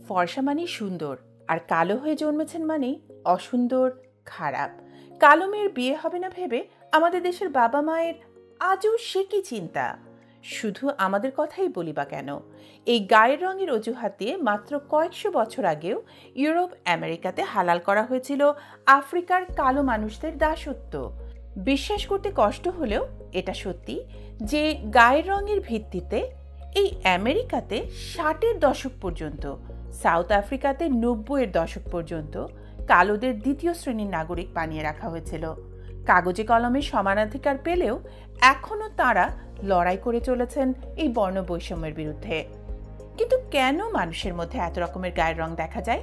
ফর্সা মানেই সুন্দর, আর কালো হয়ে জন্মেছেন মানেই অসুন্দর, খারাপ। কালো মেয়ের বিয়ে হবে না ভেবে আমাদের দেশের বাবা মায়ের আজও সে কি চিন্তা। শুধু আমাদের কথাই বলি বা কেন, এই গায়ের রঙের অজুহাত দিয়ে মাত্র কয়েকশো বছর আগেও ইউরোপ আমেরিকাতে হালাল করা হয়েছিল আফ্রিকার কালো মানুষদের দাসত্ব। বিশ্বাস করতে কষ্ট হলেও এটা সত্যি যে গায়ের রঙের ভিত্তিতে এই আমেরিকাতে 60-এর দশক পর্যন্ত, সাউথ আফ্রিকাতে 90-এর দশক পর্যন্ত কালোদের দ্বিতীয় শ্রেণীর নাগরিক বানিয়ে রাখা হয়েছিল। কাগজে কলমে সমানাধিকার পেলেও এখনও তারা লড়াই করে চলেছেন এই বর্ণ বৈষম্যের বিরুদ্ধে। কিন্তু কেন মানুষের মধ্যে এত রকমের গায়ের রং দেখা যায়?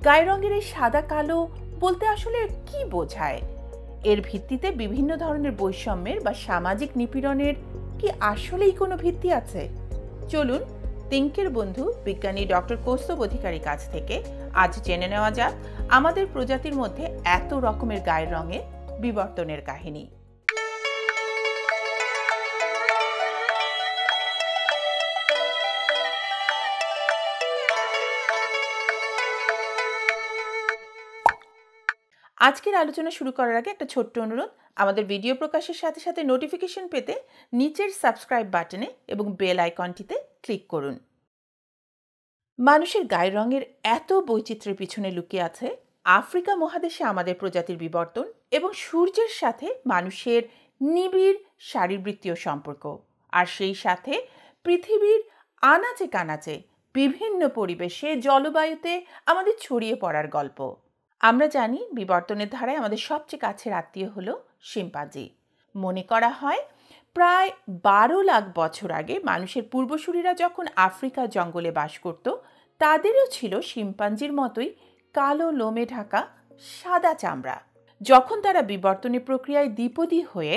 গায়ের রঙের এই সাদা কালো বলতে আসলে কি বোঝায়? এর ভিত্তিতে বিভিন্ন ধরনের বৈষম্যের বা সামাজিক নিপীড়নের কি আসলেই কোনো ভিত্তি আছে? চলুন তিঙ্কের বন্ধু বিজ্ঞানী ডক্টর কৌস্তব অধিকারীর কাছ থেকে আজ জেনে নেওয়া যাক আমাদের প্রজাতির মধ্যে এত রকমের গায়ের রঙের বিবর্তনের কাহিনী। আজকের আলোচনা শুরু করার আগে একটা ছোট্ট অনুরোধ, আমাদের ভিডিও প্রকাশের সাথে সাথে নোটিফিকেশন পেতে নিচের সাবস্ক্রাইব বাটনে এবং বেল আইকনটিতে ক্লিক করুন। মানুষের গায়ের রঙের এত বৈচিত্র্যের পিছনে লুকিয়ে আছে আফ্রিকা মহাদেশে আমাদের প্রজাতির বিবর্তন এবং সূর্যের সাথে মানুষের নিবিড় শারীরবৃত্তীয় সম্পর্ক, আর সেই সাথে পৃথিবীর আনাচে কানাচে বিভিন্ন পরিবেশে জলবায়ুতে আমাদের ছড়িয়ে পড়ার গল্প। আমরা জানি বিবর্তনের ধারায় আমাদের সবচেয়ে কাছের আত্মীয় হলো শিম্পাঞ্জি। মনে করা হয় প্রায় 12 লাখ বছর আগে মানুষের পূর্বসূরীরা যখন আফ্রিকার জঙ্গলে বাস করত, তাদেরও ছিল শিম্পাঞ্জির মতোই কালো লোমে ঢাকা সাদা চামড়া। যখন তারা বিবর্তনের প্রক্রিয়ায় দ্বিপদী হয়ে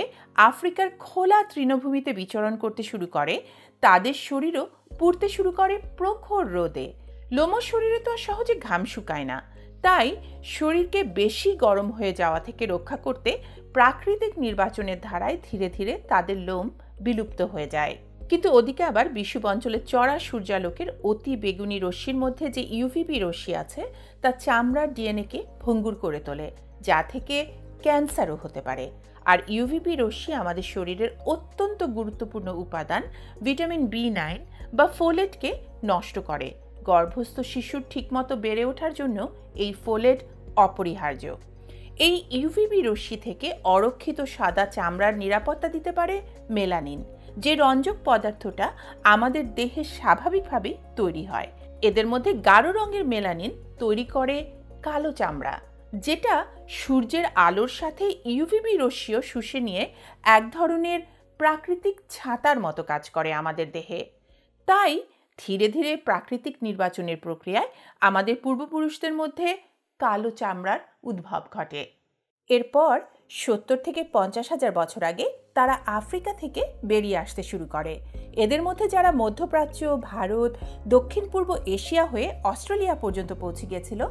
আফ্রিকার খোলা তৃণভূমিতে বিচরণ করতে শুরু করে, তাদের শরীরও পুড়তে শুরু করে প্রখর রোদে। লোমশ শরীরে তো আর সহজে ঘাম শুকায় না, তাই শরীরকে বেশি গরম হয়ে যাওয়া থেকে রক্ষা করতে প্রাকৃতিক নির্বাচনের ধারায় ধীরে ধীরে তাদের লোম বিলুপ্ত হয়ে যায়। কিন্তু ওদিকে আবার বিষুব অঞ্চলের চড়া সূর্যালোকের অতি বেগুনি রশ্মির মধ্যে যে ইউভিবি রশ্মি আছে তা চামড়ার ডিএনএকে ভঙ্গুর করে তোলে, যা থেকে ক্যান্সারও হতে পারে। আর ইউভিবি রশ্মি আমাদের শরীরের অত্যন্ত গুরুত্বপূর্ণ উপাদান ভিটামিন B9 বা ফোলেটকে নষ্ট করে। গর্ভস্থ শিশুর ঠিকমতো বেড়ে ওঠার জন্য এই ফোলেট অপরিহার্য। এই ইউভিবি রশ্মি থেকে অরক্ষিত সাদা চামড়ার নিরাপত্তা দিতে পারে মেলানিন, যে রঞ্জক পদার্থটা আমাদের দেহে স্বাভাবিকভাবেই তৈরি হয়। এদের মধ্যে গাঢ় রঙের মেলানিন তৈরি করে কালো চামড়া, যেটা সূর্যের আলোর সাথে ইউভিবি রশ্মিও শুষে নিয়ে এক ধরনের প্রাকৃতিক ছাতার মতো কাজ করে আমাদের দেহে। তাই ধীরে ধীরে প্রাকৃতিক নির্বাচনের প্রক্রিয়ায় আমাদের পূর্বপুরুষদের মধ্যে কালো চামড়ার উদ্ভব ঘটে। এরপর 70 থেকে 50 হাজার বছর আগে তারা আফ্রিকা থেকে বেরিয়ে আসতে শুরু করে। এদের মধ্যে যারা মধ্যপ্রাচ্য, ভারত, দক্ষিণ পূর্ব এশিয়া হয়ে অস্ট্রেলিয়া পর্যন্ত পৌঁছে গিয়েছিল,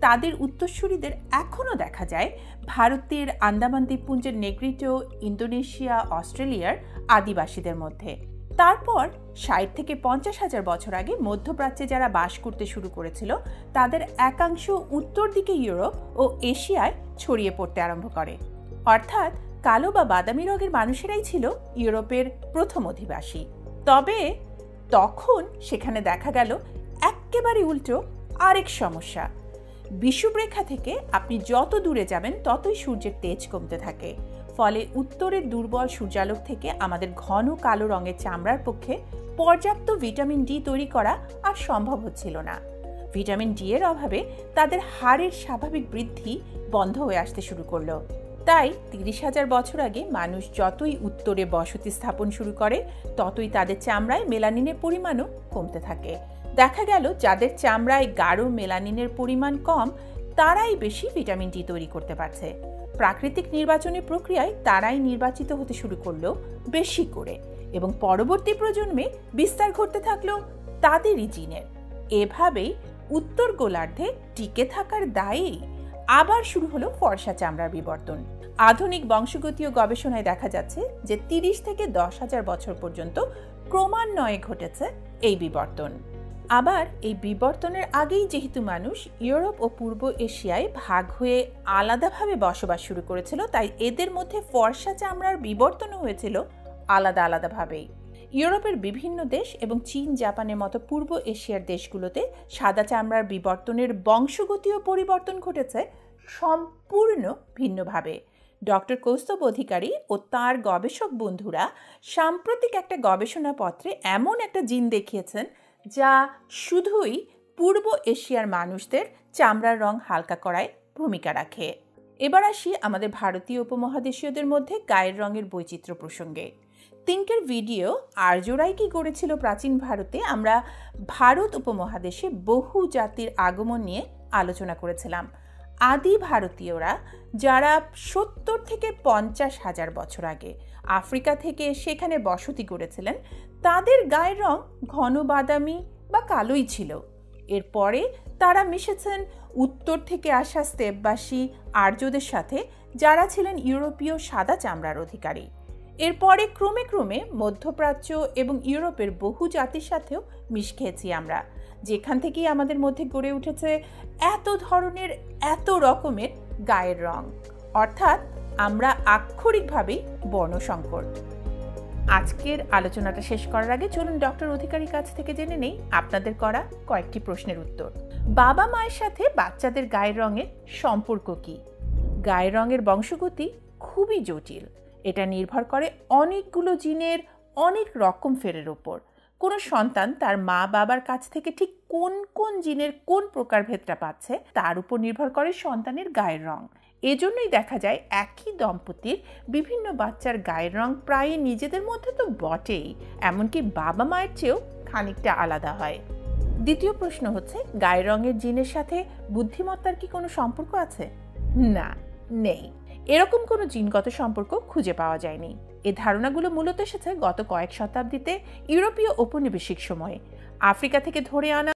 তাদের উত্তরসূরিদের এখনও দেখা যায় ভারতের আন্দামান দ্বীপপুঞ্জের নেগ্রিটো, ইন্দোনেশিয়া, অস্ট্রেলিয়ার আদিবাসীদের মধ্যে। তারপর 60 থেকে 50 হাজার বছর আগে মধ্যপ্রাচ্যে যারা বাস করতে শুরু করেছিল, তাদের একাংশ উত্তর দিকে ইউরোপ ও এশিয়ায় ছড়িয়ে পড়তে আরম্ভ করে। অর্থাৎ কালো বা বাদামি রঙের মানুষেরাই ছিল ইউরোপের প্রথম অধিবাসী। তবে তখন সেখানে দেখা গেল একেবারে উল্টো আরেক সমস্যা। বিষুবরেখা থেকে আপনি যত দূরে যাবেন ততই সূর্যের তেজ কমতে থাকে। ফলে উত্তরের দুর্বল সূর্যালোক থেকে আমাদের ঘন কালো রঙের চামড়ার পক্ষে পর্যাপ্ত ভিটামিন ডি তৈরি করা আর সম্ভব হচ্ছিল না। ভিটামিন ডি এর অভাবে তাদের হাড়ের স্বাভাবিক বৃদ্ধি বন্ধ হয়ে আসতে শুরু করলো। তাই 30 হাজার বছর আগে মানুষ যতই উত্তরে বসতি স্থাপন শুরু করে, ততই তাদের চামড়ায় মেলানিনের পরিমাণও কমতে থাকে। দেখা গেল যাদের চামড়ায় গাঢ় মেলানিনের পরিমাণ কম, তারাই বেশি ভিটামিন ডি তৈরি করতে পারছে। প্রাকৃতিক নির্বাচনের প্রক্রিয়ায় তারাই নির্বাচিত হতে শুরু করলো বেশি করে, এবং পরবর্তী প্রজন্মে বিস্তার ঘটতে থাকলো তাদেরই জিনের। এভাবেই উত্তর গোলার্ধে টিকে থাকার দায়েই আবার শুরু হলো ফর্সা চামড়ার বিবর্তন। আধুনিক বংশগতীয় গবেষণায় দেখা যাচ্ছে যে 30 থেকে 10 হাজার বছর পর্যন্ত ক্রমান্বয়ে ঘটেছে এই বিবর্তন। আবার এই বিবর্তনের আগেই যেহেতু মানুষ ইউরোপ ও পূর্ব এশিয়ায় ভাগ হয়ে আলাদাভাবে বসবাস শুরু করেছিল, তাই এদের মধ্যে ফর্সা চামড়ার বিবর্তনও হয়েছিল আলাদা আলাদাভাবেই। ইউরোপের বিভিন্ন দেশ এবং চীন, জাপানের মতো পূর্ব এশিয়ার দেশগুলোতে সাদা চামড়ার বিবর্তনের বংশগতীয় পরিবর্তন ঘটেছে সম্পূর্ণ ভিন্নভাবে। ডক্টর কৌস্তব অধিকারী ও তার গবেষক বন্ধুরা সাম্প্রতিক একটা গবেষণাপত্রে এমন একটা জিন দেখিয়েছেন যা শুধুই পূর্ব এশিয়ার মানুষদের চামড়ার রং হালকা করায় ভূমিকা রাখে। এবার আসি আমাদের ভারতীয় উপমহাদেশীয়দের মধ্যে গায়ের রঙের বৈচিত্র্য প্রসঙ্গে। তিনকের ভিডিও আর্যরাই কি গড়েছিল প্রাচীন ভারতে, আমরা ভারত উপমহাদেশে বহু জাতির আগমন নিয়ে আলোচনা করেছিলাম। আদি ভারতীয়রা যারা 70 থেকে 50,000 বছর আগে আফ্রিকা থেকে সেখানে বসতি গড়েছিলেন, তাদের গায়ের রং ঘন বাদামি বা কালোই ছিল। এরপরে তারা মিশেছেন উত্তর থেকে আসা স্টেপবাসী আর্যদের সাথে, যারা ছিলেন ইউরোপীয় সাদা চামড়ার অধিকারী। এরপরে ক্রমে ক্রমে মধ্যপ্রাচ্য এবং ইউরোপের বহু জাতির সাথেও মিশ খেয়েছি আমরা, যেখান থেকেই আমাদের মধ্যে গড়ে উঠেছে এত ধরনের এত রকমের গায়ের রং, অর্থাৎ আমরা আক্ষরিকভাবেই বর্ণসংকর। আজকের আলোচনাটা শেষ করার আগে চলুন ডক্টর অধিকারীর কাছ থেকে জেনে নেই আপনাদের করা কয়েকটি প্রশ্নের উত্তর। বাবা মায়ের সাথে বাচ্চাদের গায়ের রঙের সম্পর্ক কি? গায়ের রঙের বংশগতি খুবই জটিল। এটা নির্ভর করে অনেকগুলো জিনের অনেক রকম ফেরের ওপর। কোনো সন্তান তার মা বাবার কাছ থেকে ঠিক কোন কোন জিনের কোন প্রকারভেদটা পাচ্ছে তার উপর নির্ভর করে সন্তানের গায়ের রং। এজন্যই দেখা যায় একই দম্পতির বিভিন্ন বাচ্চার গায়ের রং প্রায় নিজেদের মধ্যে তো বটেই, এমনকি বাবা মায়ের চেয়েও খানিকটা আলাদা হয়। দ্বিতীয় প্রশ্ন হচ্ছে, গায়ের রঙের জিনের সাথে বুদ্ধিমত্তার কি কোনো সম্পর্ক আছে? না, নেই। এরকম কোনো জিনগত সম্পর্ক খুঁজে পাওয়া যায়নি। এই ধারণাগুলো মূলত এসেছে গত কয়েক শতাব্দীতে ইউরোপীয় ঔপনিবেশিক সময়ে আফ্রিকা থেকে ধরে আনা